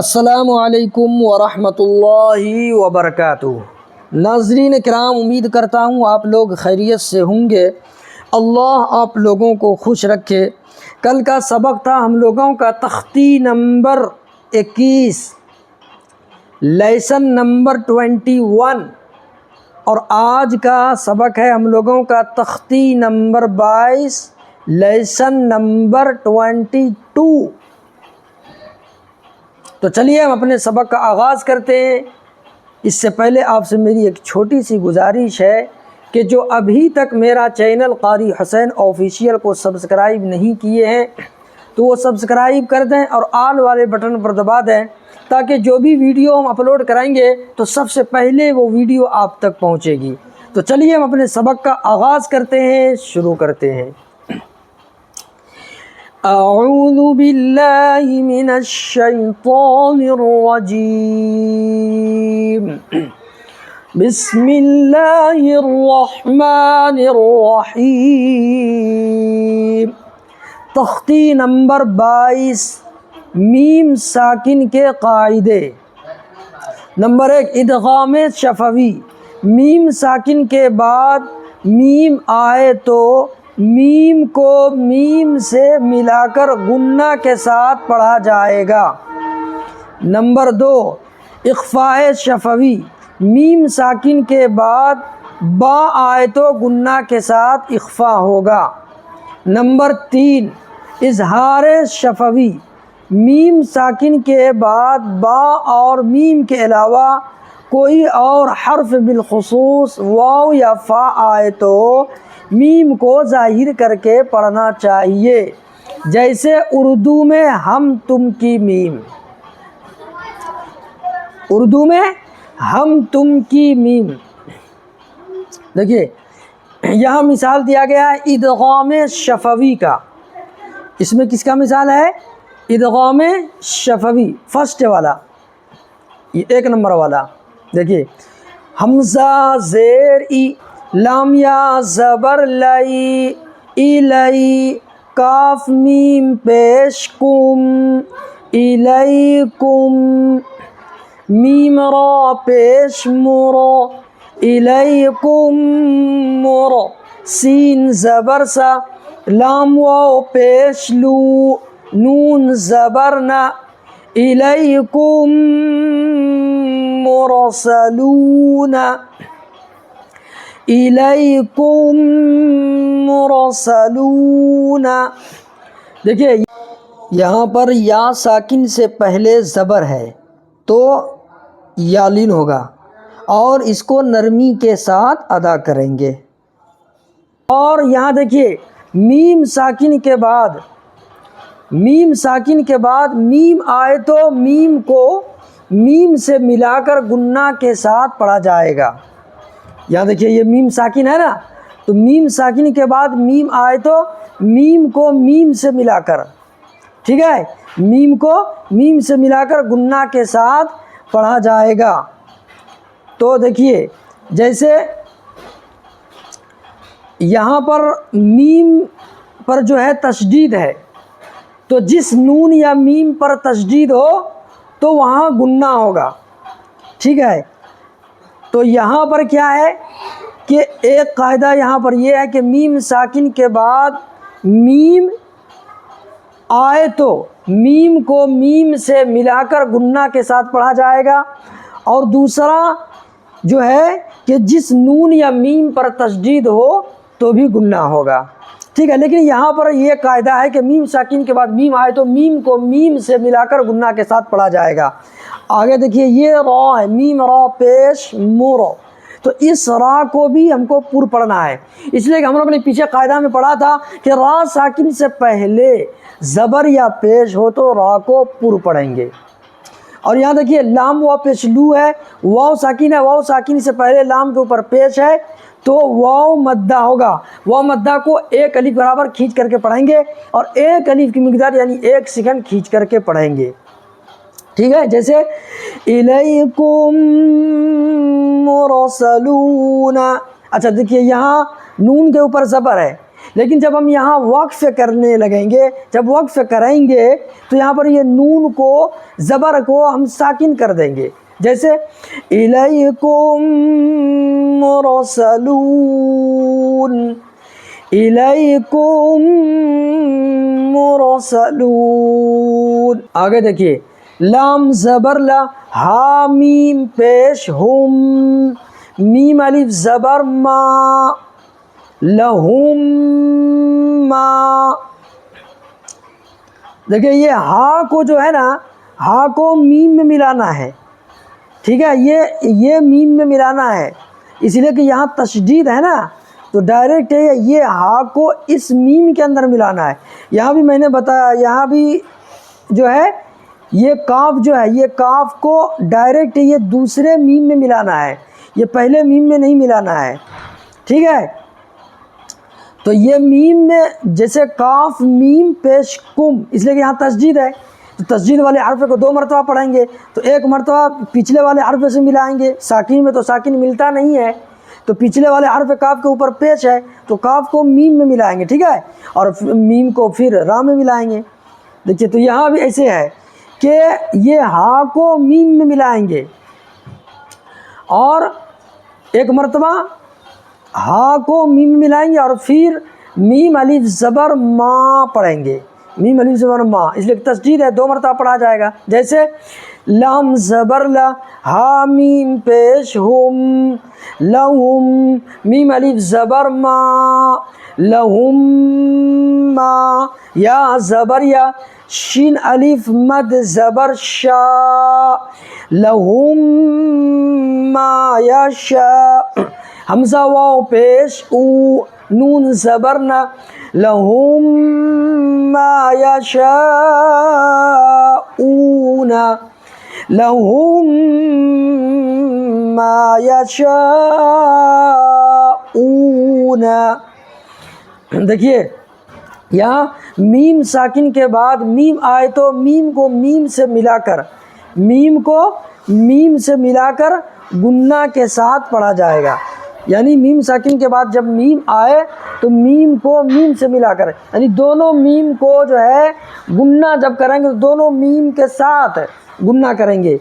السلام علیکم ورحمۃ اللہ وبرکاتہ۔ ناظرین کرام، امید کرتا ہوں آپ لوگ خیریت سے ہوں گے۔ اللہ آپ لوگوں کو خوش رکھے۔ کل کا سبق تھا ہم لوگوں کا تختی نمبر 21، لیسن نمبر 21، اور آج کا سبق ہے ہم لوگوں کا تختی نمبر 22، لیسن نمبر 22۔ تو چلیے ہم اپنے سبق کا آغاز کرتے ہیں۔ اس سے پہلے آپ سے میری ایک چھوٹی سی گزارش ہے کہ جو ابھی تک میرا چینل قاری حسین آفیشیل کو سبسکرائب نہیں کیے ہیں تو وہ سبسکرائب کر دیں اور آل والے بٹن پر دبا دیں، تاکہ جو بھی ویڈیو ہم اپلوڈ کرائیں گے تو سب سے پہلے وہ ویڈیو آپ تک پہنچے گی۔ تو چلیے ہم اپنے سبق کا آغاز کرتے ہیں، شروع کرتے ہیں۔ اعوذ باللہ من الشیطان الرجیم، بسم اللہ الرحمن الرحیم۔ تختی نمبر 22، میم ساکن کے قاعدے۔ نمبر 1، ادغام شفوی۔ میم ساکن کے بعد میم آئے تو میم کو میم سے ملا کر غنہ کے ساتھ پڑھا جائے گا۔ نمبر 2، اخفاء شفوی۔ میم ساکن کے بعد با آئے تو غنہ کے ساتھ اخفاء ہوگا۔ نمبر 3، اظہار شفوی۔ میم ساکن کے بعد با اور میم کے علاوہ کوئی اور حرف بالخصوص واو یا فا آئے تو میم کو ظاہر کر کے پڑھنا چاہیے، جیسے اردو میں ہم تم کی میم۔ اردو میں ہم تم کی میم۔ دیکھیے یہاں مثال دیا گیا ہے ادغام شفوی کا۔ اس میں کس کا مثال ہے؟ ادغام شفوی، فرسٹ والا، یہ 1 نمبر والا۔ دیکھیے، حمزہ زیر ای، لام یا زبر لئی، الی، کاف میم پیش کم، الیکم، میم را پیش مرو، الیکم مرو، سین زبر سا، لام واو پیش لو، نون زبر نا، الیکم مرسلون، الیکم مرسلون۔ دیکھیے یہاں پر یا ساکن سے پہلے زبر ہے تو یالین ہوگا اور اس کو نرمی کے ساتھ ادا کریں گے۔ اور یہاں دیکھیے میم ساکن کے بعد میم آئے تو میم کو میم سے ملا کر غنہ کے ساتھ پڑھا جائے گا۔ یہاں دیکھیے یہ میم ساکن ہے نا، تو میم ساکن کے بعد میم آئے تو میم کو میم سے ملا کر، ٹھیک ہے، میم کو میم سے ملا کر غنہ کے ساتھ پڑھا جائے گا۔ تو دیکھیے جیسے یہاں پر میم پر جو ہے تشدید ہے، تو جس نون یا میم پر تشدید ہو تو وہاں غنہ ہوگا، ٹھیک ہے۔ تو یہاں پر کیا ہے کہ ایک قاعدہ یہاں پر یہ ہے کہ میم ساکن کے بعد میم آئے تو میم کو میم سے ملا کر غنہ کے ساتھ پڑھا جائے گا، اور دوسرا جو ہے کہ جس نون یا میم پر تشدید ہو تو بھی غنہ ہوگا، ٹھیک ہے۔ لیکن یہاں پر یہ قاعدہ ہے کہ میم ساکن کے بعد میم آئے تو میم کو میم سے ملا کر غنہ کے ساتھ پڑھا جائے گا۔ آگے دیکھیے یہ را ہے، میم را پیش مرو، تو اس را کو بھی ہم کو پر پڑھنا ہے، اس لیے کہ ہم لوگ نے پیچھے قاعدہ میں پڑھا تھا کہ را ساکن سے پہلے زبر یا پیش ہو تو را کو پر پڑھیں گے۔ اور یہاں دیکھیے لام واو پیش لو ہے، واو ساکن ہے، واو ساکن سے پہلے لام کے اوپر پیش ہے تو واو مدہ ہوگا۔ واو مدہ کو 1 الف برابر کھینچ کر کے پڑھیں گے، اور 1 الف کی مقدار یعنی 1 سیکنڈ کھینچ کر کے پڑھیں گے، ٹھیک ہے۔ جیسے الیکم مرسلون۔ اچھا دیکھیے یہاں نون کے اوپر زبر ہے، لیکن جب ہم یہاں وقف کرنے لگیں گے، جب وقف کریں گے تو یہاں پر یہ نون کو زبر کو ہم ساکن کر دیں گے، جیسے الیکم مرسلون، الیکم مرسلون۔ آگے دیکھیے، لام زبر لا، ہا میم پیش ہم، میم الف زبر ما، لہم ما۔ دیکھیں یہ ہا کو جو ہے نا، ہا کو میم میں ملانا ہے، ٹھیک ہے، یہ میم میں ملانا ہے، اس لیے کہ یہاں تشدید ہے نا، تو ڈائریکٹ یہ ہا کو اس میم کے اندر ملانا ہے۔ یہاں بھی میں نے بتایا، یہاں بھی جو ہے یہ کاف جو ہے، یہ کاف کو ڈائریکٹ یہ دوسرے میم میں ملانا ہے، یہ پہلے میم میں نہیں ملانا ہے، ٹھیک ہے۔ تو یہ میم میں جیسے کاف میم پیش کم، اس لیے کہ یہاں تشدید ہے، تو تشدید والے حرف کو 2 مرتبہ پڑھیں گے، تو ایک مرتبہ پچھلے والے حرف سے ملائیں گے، ساکن میں تو ساکن ملتا نہیں ہے، تو پچھلے والے حرف کاف کے اوپر پیش ہے تو کاف کو میم میں ملائیں گے، ٹھیک ہے، اور میم کو پھر را میں ملائیں گے۔ دیکھیے تو یہاں بھی ایسے ہے کہ یہ ہا کو میم میں ملائیں گے اور ایک مرتبہ ہا کو میم میں ملائیں گے اور پھر میم الف زبر ما پڑھیں گے، میم الف زبر ما، اس لیے تشدید ہے، 2 مرتبہ پڑھا جائے گا، جیسے لام زبر لا، ہا میم پیش ہم، لہم، میم الف زبر ما، لہم ما، یا زبر یا، شین الف مد زبر شا، لہم ما یشاء، حمزہ واو پیش او، نون زبر نہ، لہم ما یشاءون، لہم ما یشاءون۔ دیکھیے یہاں میم ساکن کے بعد میم آئے تو میم کو میم سے ملا کر، میم کو میم سے ملا کر گنہ کے ساتھ پڑھا جائے گا، یعنی میم ساکن کے بعد جب میم آئے تو میم کو میم سے ملا کر، یعنی دونوں میم کو جو ہے گنہ جب کریں گے تو دونوں میم کے ساتھ گنہ کریں گے،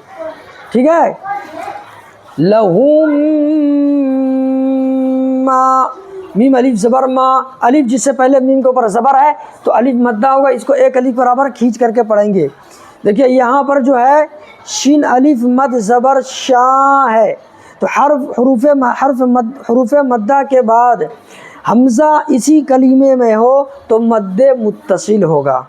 ٹھیک ہے۔ لہم ما، میم الف زبر ما، الف جس سے پہلے میم کے اوپر زبر ہے تو الف مدہ ہوگا، اس کو ایک الف برابر کھینچ کر کے پڑھیں گے۔ دیکھیے یہاں پر جو ہے شین الف مد زبر شاں ہے، تو حروف مدہ کے بعد حمزہ اسی کلمے میں ہو تو مد متصل ہوگا،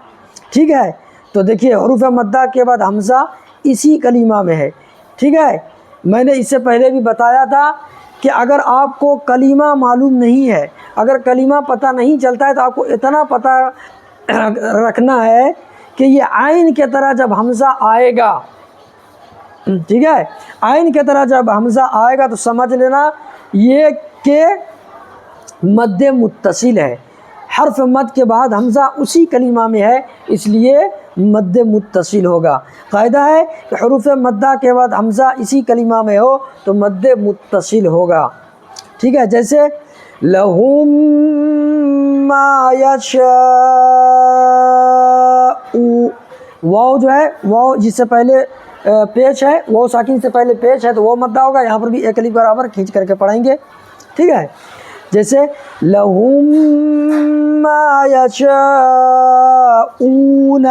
ٹھیک ہے۔ تو دیکھیے حروف مدہ کے بعد حمزہ اسی کلمہ میں ہے، ٹھیک ہے۔ میں نے اس سے پہلے بھی بتایا تھا کہ اگر آپ کو کلمہ معلوم نہیں ہے، اگر کلمہ پتہ نہیں چلتا ہے تو آپ کو اتنا پتہ رکھنا ہے کہ یہ عین کی طرح جب حمزہ آئے گا، ٹھیک ہے، عین کی طرح جب حمزہ آئے گا تو سمجھ لینا یہ کہ مد متصل ہے، حرف مد کے بعد حمزہ اسی کلمہ میں ہے، اس لیے مد متصل ہوگا۔ قاعدہ ہے کہ حروف مدہ کے بعد حمزہ اسی کلمہ میں ہو تو مد متصل ہوگا، ٹھیک ہے، جیسے لہم ما یشاء، واو جو ہے، واو جس سے پہلے پیش ہے، واو ساکن سے پہلے پیش ہے تو وہ مدہ ہوگا، یہاں پر بھی ایک الف برابر کھینچ کر کے پڑھیں گے، ٹھیک ہے، جیسے لہم ما یشاءون۔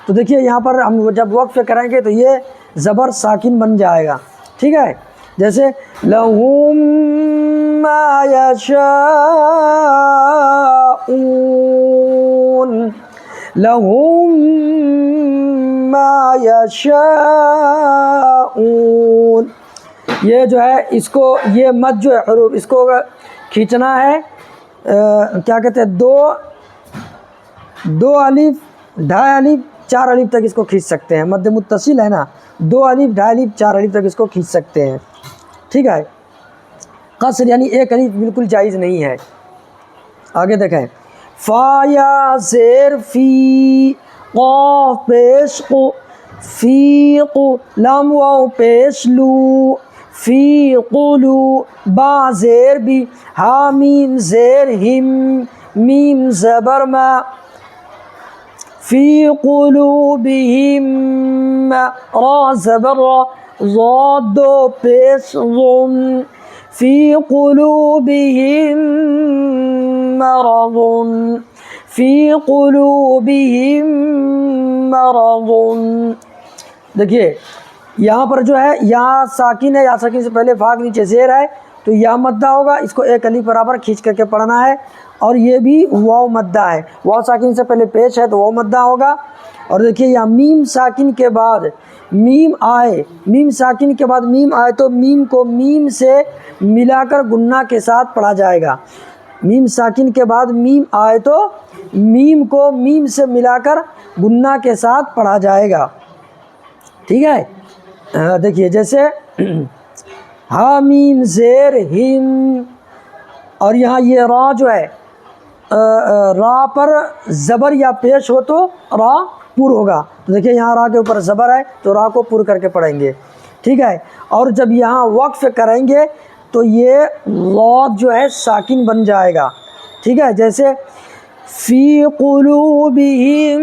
تو دیکھیے یہاں پر ہم جب وقف کریں گے تو یہ زبر ساکن بن جائے گا، ٹھیک ہے، جیسے لہم ما یشاءون، لہم ما یشاءون۔ یہ جو ہے اس کو، یہ مد جو ہے حروف اس کو کھینچنا ہے، کیا کہتے ہیں، دو الف، ڈھائی الف، 4 الف تک اس کو کھینچ سکتے ہیں، مد متصل ہے نا، 2 الف، ڈھائی الف، 4 الف تک اس کو کھینچ سکتے ہیں، ٹھیک ہے۔ قصر یعنی 1 الف بالکل جائز نہیں ہے۔ آگے دیکھیں، فا یا زیر فی، قاف پیش قو، فی قو، لام واو پیش لو، فی قلو، با زیر بی، ہا میم زیر ہم، میم زبر ما فی قلوبہم را زبر را ضاد دو پیش ظن فی قلوبہم مرض فی قلوبہم مرض. دیکھیے یہاں پر جو ہے یا ساکن ہے، یا ساکن سے پہلے فا کے نیچے زیر ہے تو یا مدہ ہوگا، اس کو ایک الف برابر کھینچ کر کے پڑھنا ہے. اور یہ بھی واو مدہ ہے، واو ساکن سے پہلے پیش ہے تو واو مدہ ہوگا. اور دیکھیے یہاں میم ساکن کے بعد میم آئے، میم ساکن کے بعد میم آئے تو میم کو میم سے ملا کر گنہ کے ساتھ پڑھا جائے گا. میم ساکن کے بعد میم آئے تو میم کو میم سے ملا کر گنہ کے ساتھ پڑھا جائے گا. ٹھیک ہے، دیکھیے جیسے حامیم زیر ہم، اور یہاں یہ را جو ہے را پر زبر یا پیش ہو تو را پر ہوگا. تو دیکھیے یہاں را کے اوپر زبر ہے تو را کو پر کر کے پڑھیں گے. ٹھیک ہے، اور جب یہاں وقف کریں گے تو یہ لاد جو ہے ساکن بن جائے گا. ٹھیک ہے، جیسے فی قلوبہم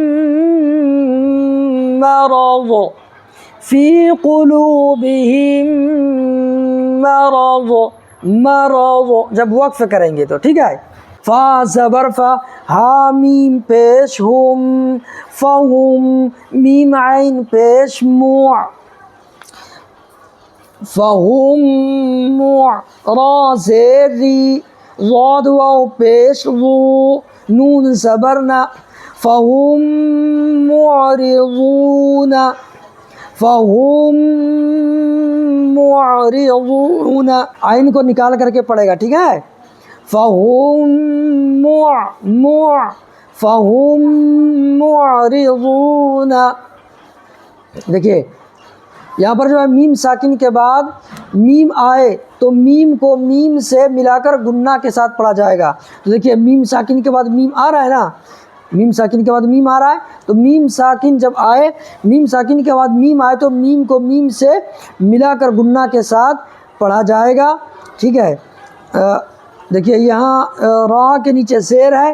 مرض فی قلوبہم مرض مرض جب وقف کریں گے تو. ٹھیک ہے، فا زبر فا حامیم پیش ہم فہم میم عین پیش موع فہم موع را زیر ری ضاد واو پیش ضو نون زبرنا فہم معرضون فہم معرضون. عین کو نکال کر کے پڑھے گا. ٹھیک ہے، فہم فہم معرضون. دیکھیے یہاں پر جو ہے میم ساکن کے بعد میم آئے تو میم کو میم سے ملا کر گنہ کے ساتھ پڑھا جائے گا. تو دیکھیے میم ساکن کے بعد میم آ رہا ہے نا، میم ساکن کے بعد میم آ رہا ہے تو میم ساکن جب آئے، میم ساکن کے بعد میم آئے تو میم کو میم سے ملا کر گنہ کے ساتھ پڑھا جائے گا. ٹھیک ہے، دیکھیے یہاں را کے نیچے زیر ہے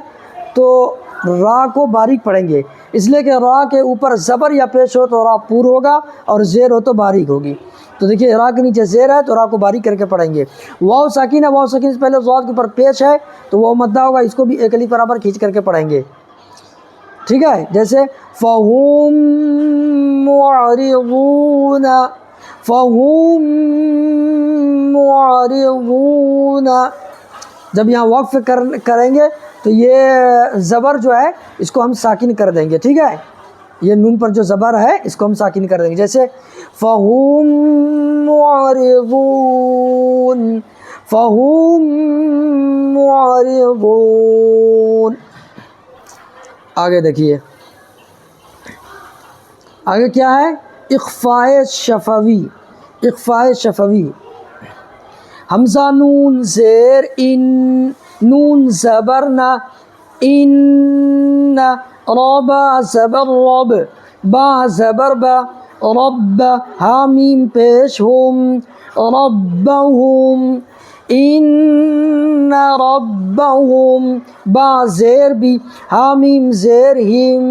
تو را کو باریک پڑھیں گے، اس لیے کہ را کے اوپر زبر یا پیش ہو تو را پور ہوگا اور زیر ہو تو باریک ہوگی. تو دیکھیے را کے نیچے زیر ہے تو را کو باریک کر کے پڑھیں گے. واو ساکن ہے، واو ساکن سے پہلے ضاد کے اوپر پیش ہے تو واو مدہ ہوگا، اس کو بھی ایک الف برابر کھینچ کر کے پڑھیں گے. ٹھیک ہے، جیسے فہم معرضون فہم معرضون. جب یہاں وقف کریں گے تو یہ زبر جو ہے اس کو ہم ساکن کر دیں گے. ٹھیک ہے، یہ نون پر جو زبر ہے اس کو ہم ساکن کر دیں گے. جیسے فہم معرضون فہم معرضون. آگے دیکھیے آگے کیا ہے، اخفاء شفوی. اخفاء شفوی حمزہ نون زیر ان نون زبر نہ ان ربا زبر رب با زبر با رب حامیم پیش ہم ربہم ان ربہم با زیر بھی حامیم زیر ہم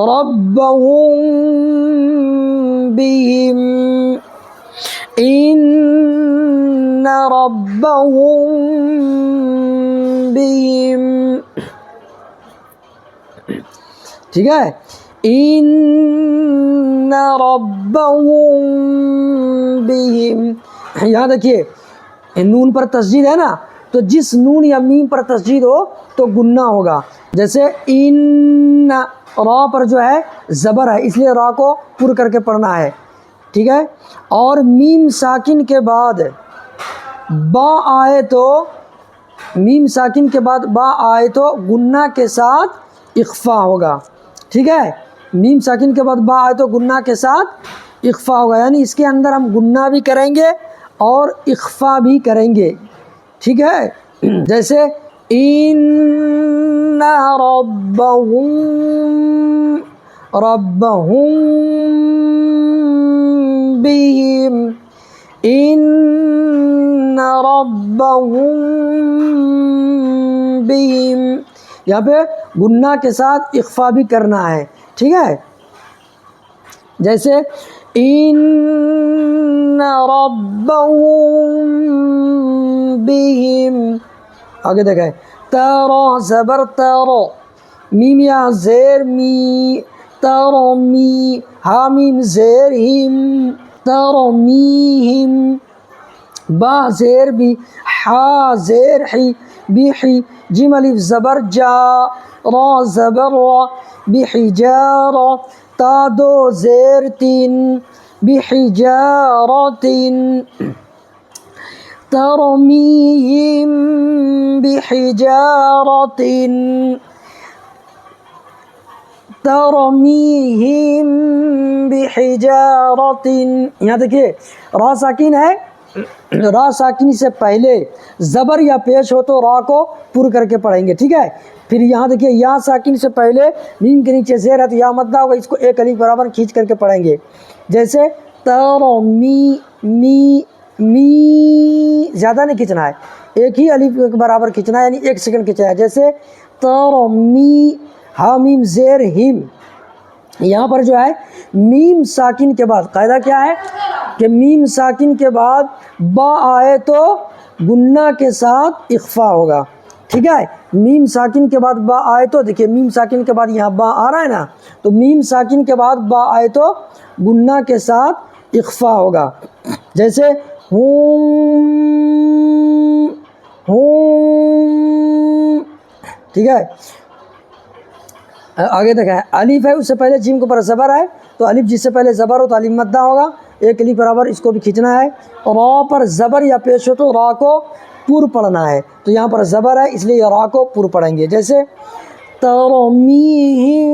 ربہم بہم ان ربہم بہم. ٹھیک ہے، ان ربہم بہم. یہاں دیکھیے نون پر تشدید ہے نا، تو جس نون یا میم پر تشدید ہو تو گنہ ہوگا. جیسے ان را پر جو ہے زبر ہے اس لیے را کو پر کر کے پڑھنا ہے. ٹھیک ہے، اور میم ساکن کے بعد با آئے تو میم ساکن کے بعد با آئے تو گنہ کے ساتھ اخفا ہوگا. ٹھیک ہے، میم ساکن کے بعد با آئے تو گنہ کے ساتھ اخفا ہوگا، یعنی اس کے اندر ہم گنہ بھی کریں گے اور اخفا بھی کریں گے. ٹھیک ہے، جیسے ان ربہم بہم ان ربہم بہم، یہاں پہ گنہ کے ساتھ اخفا بھی کرنا ہے، ٹھیک ہے، جیسے ان ربهم بہم، آگے دیکھیں ترا زبر ترا، میم یا زیر می، ترمی، ہا میم زیر ہم، ترمیہم، با زیر بی، حا زیر حی، بحی، جیم الف زبر جا، را زبر را، بحجارہ، تا دو زیر تین، بحجارۃ، ترمیہم بحجارۃ، ترمیہم بحجارۃ، یہاں دیکھیے را ساکن ہے، را ساکن سے پہلے زبر یا پیش ہو تو را کو پر کر کے پڑھیں گے، ٹھیک ہے، پھر یہاں دیکھیے یا ساکن سے پہلے میم کے نیچے زیر ہے تو یا مدہ ہوگا، اس کو ایک الف برابر کھینچ کر کے پڑھیں گے، جیسے ترمی، می زیادہ نہیں کھینچنا ہے، ایک ہی الف کے برابر کھینچنا ہے، یعنی ایک سیکنڈ کھینچنا ہے، جیسے ترمی، ہا میم زیر ہم، یہاں پر جو ہے میم ساکن کے بعد قاعدہ کیا ہے کہ میم ساکن کے بعد با آئے تو گنہ کے ساتھ اخفا ہوگا، ٹھیک ہے، میم ساکن کے بعد با آئے تو دیکھیے میم ساکن کے بعد یہاں با آ رہا ہے نا، تو میم ساکن کے بعد با آئے تو گنہ کے ساتھ اخفا ہوگا، جیسے ہوں، ٹھیک ہے، آگے دیکھیں الف ہے، اس سے پہلے جیم کے اوپر زبر ہے تو الف جس سے پہلے زبر ہو تو الف مدہ ہوگا، ایک الف برابر اس کو بھی کھینچنا ہے، را پر زبر یا پیش ہو تو را کو پر پڑھنا ہے، تو یہاں پر زبر ہے اس لیے یہ را کو پر پڑھیں گے، جیسے ترمیہم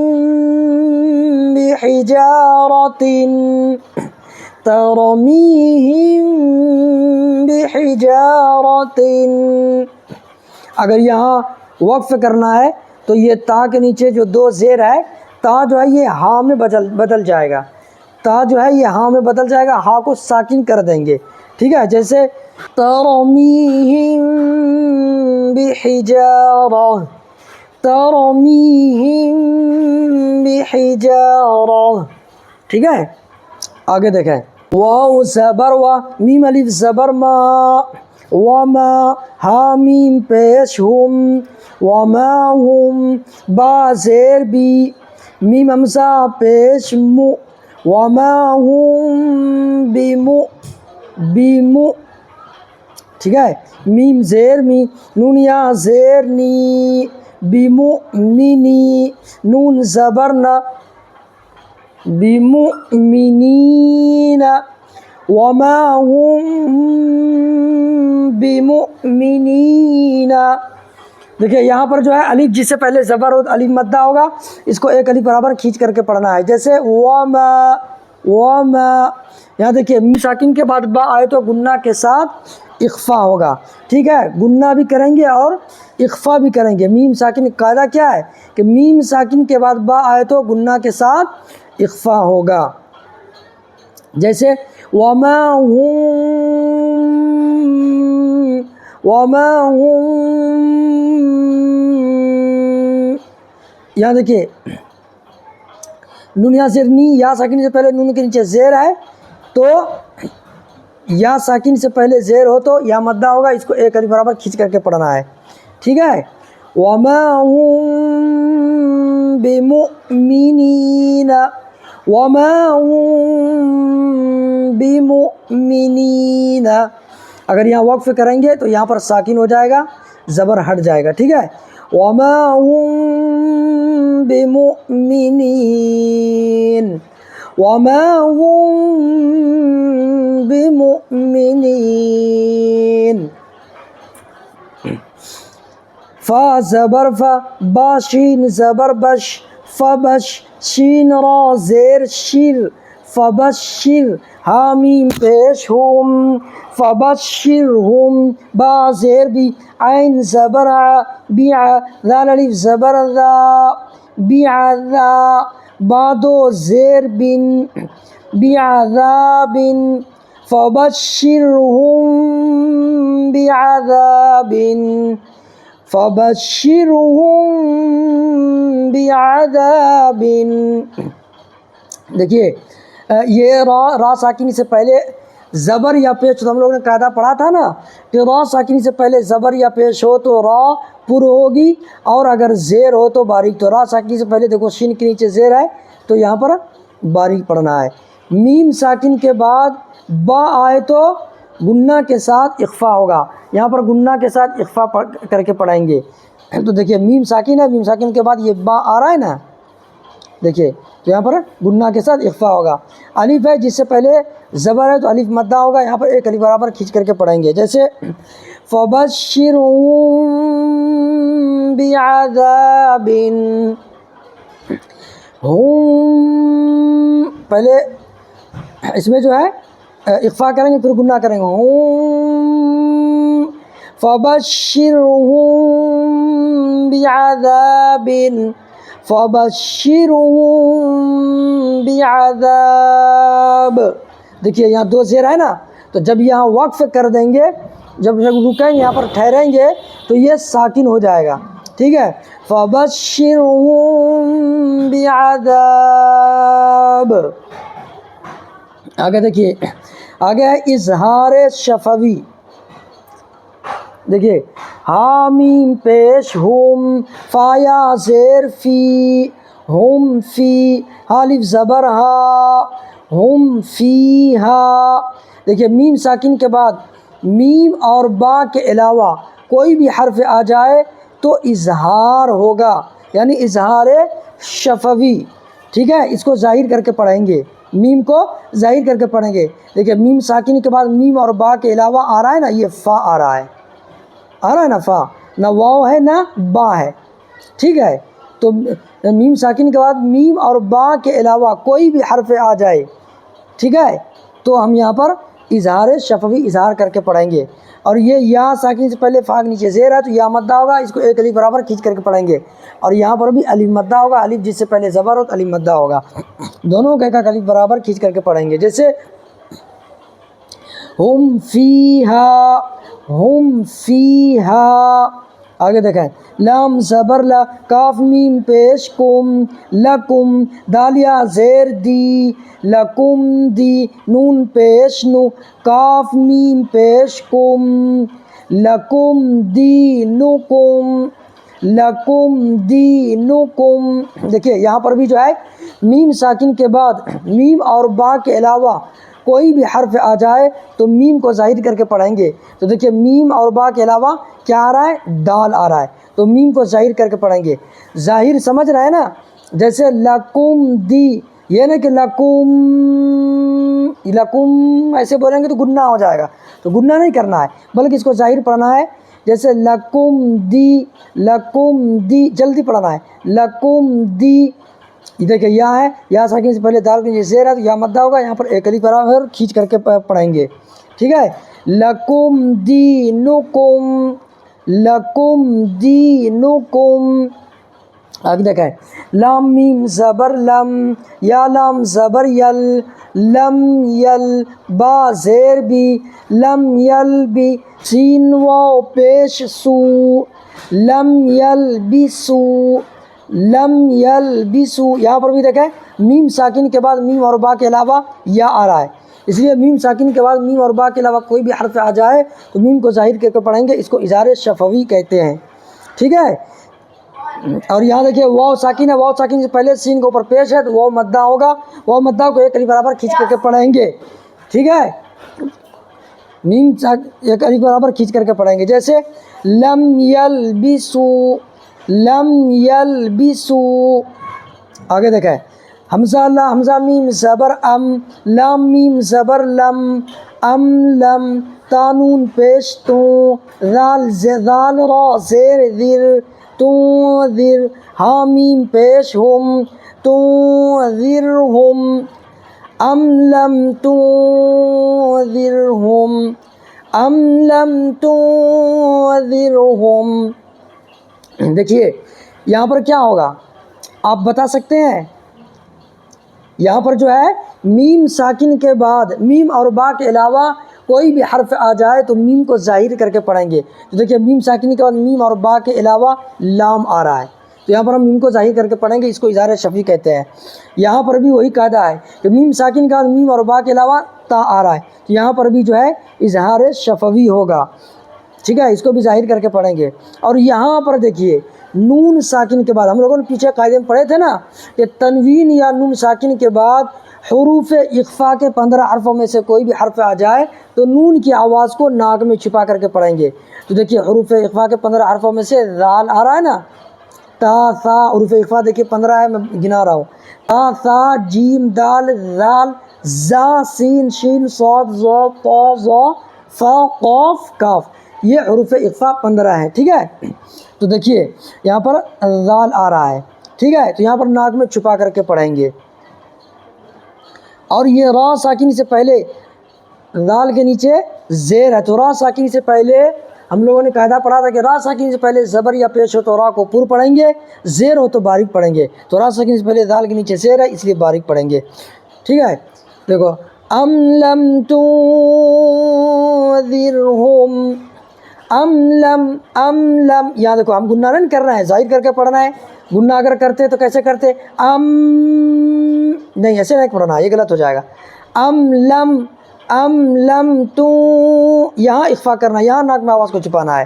بحجارۃ، ترمیہم بحجارۃ، اگر یہاں وقف کرنا ہے تو یہ تا کے نیچے جو دو زیر ہے، تا جو ہے یہ ہا میں بدل جائے گا، تا جو ہے یہ ہا میں بدل جائے گا، ہا کو ساکن کر دیں گے، ٹھیک ہے، جیسے ترمیہم بحجارہ، ترمیہم بحجارہ، ٹھیک ہے، آگے دیکھیں واو زبر وا، میم الف زبر ما، وما، ہا میم پیش ہم، وما ہم، با زیر بی، میم ہمزہ پیش مو، وما ہم بیمو، ٹھیک ہے، میم زیر می، نون یا زیر نی، بمؤمنی، نون زبر نا، بمؤمنین، وما هم بمؤمنین، دیکھیں یہاں پر جو ہے الف جس سے پہلے زبر ہو تو الف مدہ ہوگا، اس کو ایک الف برابر کھینچ کر کے پڑھنا ہے، جیسے وما، یہاں دیکھیے میم ساکن کے بعد با آئے تو گنہ کے ساتھ اخفا ہوگا، ٹھیک ہے، گنہ بھی کریں گے اور اخفا بھی کریں گے، میم ساکن قاعدہ کیا ہے کہ میم ساکن کے بعد با آئے تو گنہ کے ساتھ اخفا ہوگا، جیسے وما هم، یہاں دیکھیے نون یا زیر نی، یا ساکن سے پہلے نون کے نیچے زیر ہے تو یا ساکن سے پہلے زیر ہو تو یا مدہ ہوگا، اس کو ایک الف برابر کھینچ کر کے پڑھنا ہے، ٹھیک ہے، وما هم بمؤمنین، وما هم بمؤمنین، اگر یہاں وقف کریں گے تو یہاں پر ساکن ہو جائے گا، زبر ہٹ جائے گا، ٹھیک ہے، وما هم بمؤمنین، وما هم بمؤمنین، فا زبر فا، با شین زبر بش، فبش، شین را زیر شیر، فبشر، حامیم پیش ہم، فبشرہم، با زیر بی، عین زبر ع، بیع، ذال الف زبر ذا، بیعذا، با دو زیر بن، بعذاب، فبشرہم بعذاب، فبشرهم بعذاب. دیکھیے یہ را ساکنی سے پہلے زبر یا پیش تو ہم لوگوں نے قاعدہ پڑھا تھا نا کہ را ساکنی سے پہلے زبر یا پیش ہو تو را پر ہوگی، اور اگر زیر ہو تو باریک. تو را ساکنی سے پہلے دیکھو شین کے نیچے زیر ہے تو یہاں پر باریک پڑھنا ہے. میم ساکن کے بعد با آئے تو گنہ کے ساتھ اخفا ہوگا، یہاں پر گنہ کے ساتھ اخفا کر کے پڑھیں گے. تو دیکھیے میم ساکن ہے، میم ساکن کے بعد یہ با آ رہا ہے نا، دیکھیے تو یہاں پر گنہ کے ساتھ اخفا ہوگا. الف ہے جس سے پہلے زبر ہے تو الف مدہ ہوگا، یہاں پر ایک الف برابر کھینچ کر کے پڑھیں گے. جیسے فَبَشِّرْهُم بِعَذَابٍ، ہم پہلے اس میں جو ہے اخفا کریں گے پھر گنہ کریں گے. ہم فَبَشِّرْهُم بِعَذَابٍ، فَبَشِّرْهُم بِعَذَابٍ. دیکھیے یہاں دو زیر ہے نا، تو جب یہاں وقف کر دیں گے، جب رکیں گے یہاں پر ٹھہریں گے تو یہ ساکن ہو جائے گا. ٹھیک ہے، فَبَشِّرْهُم بِعَذَابٍ. آگے دیکھیے، آگے ہے اظہار شفوی. دیکھیے حامیم پیش ہم، فایا زیر فی، ہم فی، الف زبر ہا، ہم فی ہا. دیکھیے میم ساکن کے بعد میم اور با کے علاوہ کوئی بھی حرف آ جائے تو اظہار ہوگا، یعنی اظہار شفوی. ٹھیک ہے، اس کو ظاہر کر کے پڑھیں گے، میم کو ظاہر کر کے پڑھیں گے. دیکھیے میم ساکن کے بعد میم اور با کے علاوہ آ رہا ہے نا، یہ فا آ رہا ہے نا، فا، نہ واو ہے نہ با ہے. ٹھیک ہے، تو میم ساکن کے بعد میم اور با کے علاوہ کوئی بھی حرف آ جائے، ٹھیک ہے، تو ہم یہاں پر اظہار شفوی اظہار کر کے پڑھیں گے. اور یہ یا ساکن سے پہلے فا کے نیچے زیر ہے تو یا مدہ ہوگا، اس کو ایک الف برابر کھینچ کر کے پڑھیں گے. اور یہاں پر بھی الف مدہ ہوگا، الف جس سے پہلے زبر ہو تو الف مدہ ہوگا، دونوں کا ایک الف برابر کھینچ کر کے پڑھیں گے. جیسے ہم فیہا، ہم فیہا. آگے دیکھیں لام زبر لا، کاف میم پیش کم، لکم، دالیا زیر دی، لکم دی، نون پیش نو، کاف میم پیش کم، لکم دینکم، لکم دینکم. دیکھیے یہاں پر بھی جو ہے میم ساکن کے بعد میم اور با کے علاوہ کوئی بھی حرف آ جائے تو میم کو ظاہر کر کے پڑھیں گے. تو دیکھیے میم اور با کے علاوہ کیا آ رہا ہے، دال آ رہا ہے، تو میم کو ظاہر کر کے پڑھیں گے. ظاہر سمجھ رہے ہیں نا، جیسے لکم دی، یہ نہیں کہ لکم، لکم ایسے بولیں گے تو گنہ ہو جائے گا، تو گنہ نہیں کرنا ہے بلکہ اس کو ظاہر پڑھنا ہے. جیسے لکم دی، لکم دی، جلدی پڑھنا ہے، لکم دی. یہ دیکھیں یا ہے، یا ساکن سے پہلے دال کے نیچے زیر ہے تو یا مدہ ہوگا، یہاں پر ایک الف برابر کھینچ کر کے پڑھیں گے. ٹھیک ہے، لکم دینکم، لکم دینکم. آگے دیکھیں لام میم زبر لم، یا لام زبر یل، لم یل، با زیر بی، لم یل بی، سین واو پیش سو، لم یل بی سو، لم یلبسو. یہاں پر بھی دیکھیں میم ساکن کے بعد میم اور با کے علاوہ یا آ رہا ہے، اس لیے میم ساکن کے بعد میم اور با کے علاوہ کوئی بھی حرف آ جائے تو میم کو ظاہر کر کے پڑھیں گے، اس کو اظہار شفوی کہتے ہیں. ٹھیک ہے، اور یہاں دیکھیے واو ساکن ہے، واو ساکن سے پہلے سین کے اوپر پیش ہے تو واو مدہ ہوگا، واو مدہ کو ایک الف برابر کھینچ کر کے پڑھیں گے. ٹھیک ہے، میم ایک الف برابر کھینچ کر کے پڑھیں گے. جیسے لم یلبسو، لم یلبسو. آگے دیکھیں حمزہ لا، حمزہ میم زبر ام، لام میم زبر لم، ام لم، تانون پیش تو، ذال ذال را زیر ذر، تو ذر، حامیم پیش ہم، تو ذرہم، ام لم تنذرہم، ام لم تنذرہم. دیکھیے یہاں پر کیا ہوگا آپ بتا سکتے ہیں؟ یہاں پر جو ہے میم ساکن کے بعد میم اور با کے علاوہ کوئی بھی حرف آ جائے تو میم کو ظاہر کر کے پڑھیں گے. تو دیکھیے میم ساکنی کے بعد میم اور با کے علاوہ لام آ رہا ہے، تو یہاں پر ہم میم کو ظاہر کر کے پڑھیں گے، اس کو اظہار شفوی کہتے ہیں. یہاں پر بھی وہی قاعدہ ہے کہ میم ساکن کے بعد میم اور با کے علاوہ تا آ رہا ہے، تو یہاں پر بھی جو ہے اظہار شفوی ہوگا. ٹھیک ہے، اس کو بھی ظاہر کر کے پڑھیں گے. اور یہاں پر دیکھیے نون ساکن کے بعد ہم لوگوں نے پیچھے قاعدے میں پڑھے تھے نا کہ تنوین یا نون ساکن کے بعد حروف اخفا کے 15 حرفوں میں سے کوئی بھی حرف آ جائے تو نون کی آواز کو ناک میں چھپا کر کے پڑھیں گے. تو دیکھیے حروف اخفا کے 15 حرفوں میں سے ذال آ رہا ہے نا، تا ثا، حروف اخفا دیکھیے 15 ہے، میں گنا رہا ہوں. تا ثا جیم دال ذال زا سین شین صاد ظا طا ظا فا قاف کاف، یہ حروف اخفا 15 ہیں. ٹھیک ہے، تو دیکھیے یہاں پر ذال آ رہا ہے. ٹھیک ہے، تو یہاں پر ناک میں چھپا کر کے پڑھیں گے. اور یہ را ساکن سے پہلے ذال کے نیچے زیر ہے، تو را ساکن سے پہلے ہم لوگوں نے قاعدہ پڑھا تھا کہ را ساکن سے پہلے زبر یا پیش ہو تو را کو پر پڑھیں گے، زیر ہو تو باریک پڑھیں گے. تو را ساکن سے پہلے ذال کے نیچے زیر ہے، اس لیے باریک پڑھیں گے. ٹھیک ہے، دیکھو ام لم تنذرہم، ام لم یہاں دیکھو ہم گنہ نہیں کر رہے ہیں، ظاہر کر کے پڑھنا ہے. گنہ اگر کرتے تو کیسے کرتے؟ نہیں، ایسے نہیں پڑھنا، یہ غلط ہو جائے گا. ام لم تو یہاں اخفا کرنا، یہاں ناک میں آواز کو چھپانا ہے.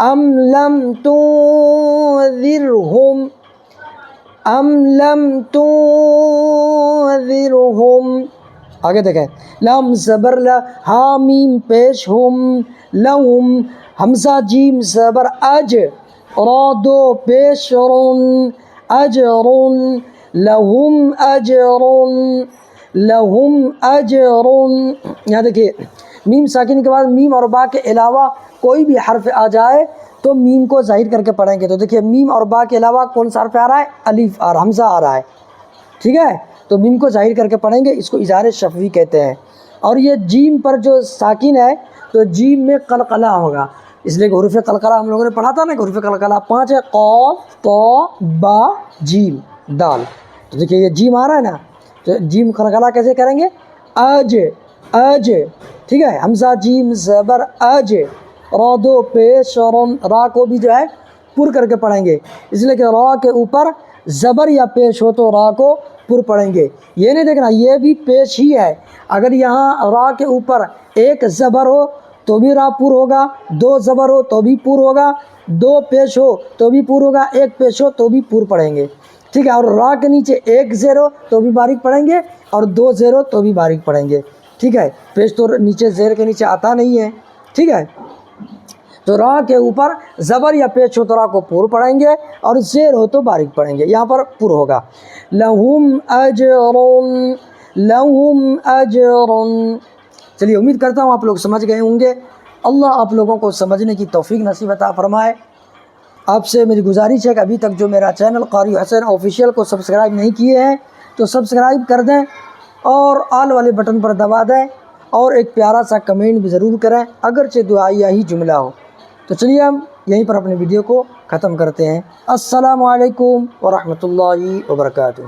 ام لم تنذرہم. آگے دیکھیں لام زبر لا، ہا میم پیش ہم، لہم حمزہ جیم زبر اج، را دو پیش رن، اجرن، لہم اجرن. یہاں دیکھیے میم ساکن کے بعد میم اور با کے علاوہ کوئی بھی حرف آ جائے تو میم کو ظاہر کر کے پڑھیں گے. تو دیکھیے میم اور با کے علاوہ کون سا حرف آ رہا ہے؟ الف اور حمزہ آ رہا ہے. ٹھیک ہے، تو میم کو ظاہر کر کے پڑھیں گے، اس کو اظہار شفوی کہتے ہیں. اور یہ جیم پر جو ساکن ہے تو جیم میں قلقلہ ہوگا، اس لیے کہ حروف قلقلہ ہم لوگوں نے پڑھا تھا نا کہ حروف قلقلہ 5 ہے، قاف طا با جیم دال. تو دیکھیے یہ جیم آ رہا ہے نا، تو جیم قلقلہ کیسے کریں گے؟ اج. ٹھیک ہے، حمزہ جیم زبر اج، را دو پیش رن، را کو بھی جو ہے پر کر کے پڑھیں گے، اس لیے کہ را کے اوپر زبر یا پیش ہو تو را کو پر پڑھیں گے. یہ نہیں دیکھنا یہ بھی پیش ہی ہے، اگر یہاں را کے اوپر ایک زبر ہو تو بھی را پر ہوگا، 2 زبر ہو تو بھی پر ہوگا، 2 پیش ہو تو بھی پر ہوگا، 1 پیش ہو تو بھی پر پڑھیں گے. ٹھیک ہے، اور را کے نیچے 1 زیر ہو تو بھی باریک پڑھیں گے، اور 2 زیر ہو تو بھی باریک پڑھیں گے. ٹھیک ہے، پیش تو نیچے زیر کے نیچے آتا نہیں ہے. ٹھیک ہے، تو را کے اوپر زبر یا پیش ہو تو را کو پر پڑھیں گے، اور زیر ہو تو باریک پڑھیں گے. یہاں پر پر ہوگا. لہم اجرن. چلیے امید کرتا ہوں آپ لوگ سمجھ گئے ہوں گے. اللہ آپ لوگوں کو سمجھنے کی توفیق نصیب عطا فرمائے. آپ سے میری گزارش ہے کہ ابھی تک جو میرا چینل قاری حسین آفیشیل کو سبسکرائب نہیں کیے ہیں تو سبسکرائب کر دیں، اور آل والے بٹن پر دبا دیں، اور ایک پیارا سا کمنٹ بھی ضرور کریں اگرچہ دعائیہ ہی جملہ ہو. تو چلیے ہم یہیں پر اپنے ویڈیو کو ختم کرتے ہیں. السلام علیکم ورحمۃ اللہ وبرکاتہ.